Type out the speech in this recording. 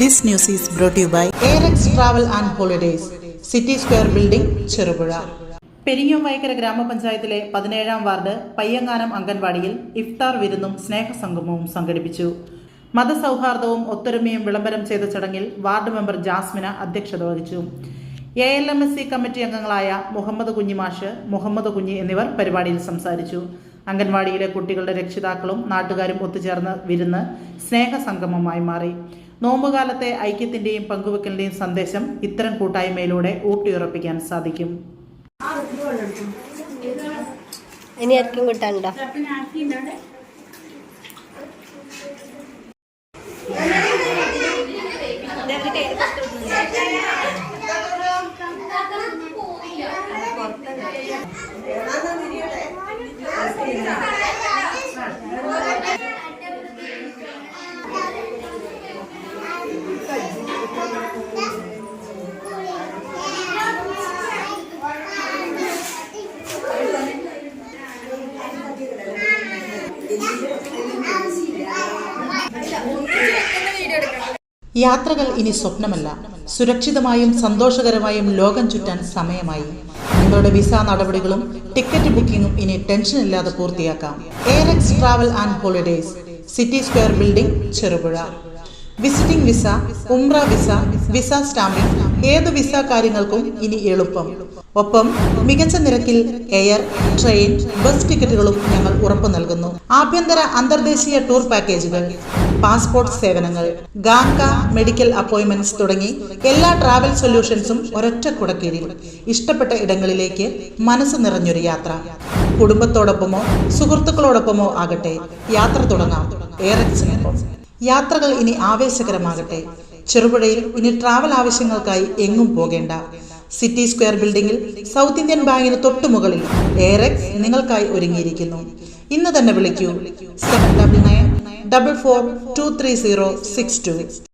This news is brought to you by ARX Travel and Holidays, City Square Building, Cherubura. Peringome Vaikkara ഗ്രാമപഞ്ചായത്തിലെ 17-ാം ward Payyanganam അംഗൻവാടിയിൽ ഇഫ്താർ വിരുന്നും സ്നേഹസംഗമവും സംഘടിപ്പിച്ചു. മതസൗഹാർദ്ദവും ഒത്തൊരുമയും വിളംബരം ചെയ്ത ചടങ്ങിൽ ward member Jasmina അധ്യക്ഷത വഹിച്ചു. ALMSC കമ്മിറ്റി അംഗങ്ങളായ മുഹമ്മദ് കുഞ്ഞിമാഷ്, മുഹമ്മദ് കുഞ്ഞി എന്നിവർ പരിപാടിയിൽ സംസാരിച്ചു. അംഗൻവാടിയിലെ കുട്ടികളുടെ രക്ഷിതാക്കളും നാട്ടുകാരും ഒത്തുചേർന്ന് വിരുന്ന് സ്നേഹസംഗമമായി മാറി. നോമ്പുകാലത്തെ ഐക്യത്തിന്റെയും പങ്കുവെക്കലിന്റെയും സന്ദേശം ഇത്തരം കൂട്ടായ്മയിലൂടെ ഊട്ടിയുറപ്പിക്കാൻ സാധിക്കും. ഇനി ആർക്കും കിട്ടാനുണ്ടോ? യാത്രകൾ ഇനി സ്വപ്നമല്ല, സുരക്ഷിതമായും സന്തോഷകരമായും ലോകം ചുറ്റാൻ സമയമായി. നിങ്ങളുടെ വിസ നടപടികളും ടിക്കറ്റ് ബുക്കിംഗും ഇനി ടെൻഷനില്ലാതെ പൂർത്തിയാക്കാം. ARX Travel and Holidays, City Square Building, Cherubura. Visiting visa, ഉംറ വിസ, വിസ സ്റ്റാമ്പിംഗ്, ഏത് വിസ കാര്യങ്ങൾക്കും ഇനി എളുപ്പം. ഒപ്പം മികച്ച നിരക്കിൽ എയർ, ട്രെയിൻ, ബസ് ടിക്കറ്റുകളും ഞങ്ങൾ ഉറപ്പു നൽകുന്നു. ആഭ്യന്തര അന്തർദേശീയ ടൂർ പാക്കേജുകൾ, പാസ്പോർട്ട് സേവനങ്ങൾ, ഗാങ്ക മെഡിക്കൽ അപ്പോയിന്റ്മെന്റ്സ് തുടങ്ങി എല്ലാ ട്രാവൽ സൊല്യൂഷൻസും ഒരൊറ്റ കുടക്കീഴിൽ. ഇഷ്ടപ്പെട്ട ഇടങ്ങളിലേക്ക് മനസ്സ് നിറഞ്ഞൊരു യാത്ര. കുടുംബത്തോടൊപ്പമോ സുഹൃത്തുക്കളോടൊപ്പമോ ആകട്ടെ, യാത്ര തുടങ്ങാം ARXനൊപ്പം. യാത്രകൾ ഇനി ആവേശകരമാകട്ടെ. ചെറുപുഴയിൽ ഇനി ട്രാവൽ ആവശ്യങ്ങൾക്കായി എങ്ങും പോകേണ്ട. സിറ്റി സ്ക്വയർ ബിൽഡിംഗിൽ സൗത്ത് ഇന്ത്യൻ ബാങ്കിന് തൊട്ടുമുകളിൽ ARX നിങ്ങൾക്കായി ഒരുങ്ങിയിരിക്കുന്നു. ഇന്ന് തന്നെ വിളിക്കൂ 7994423062.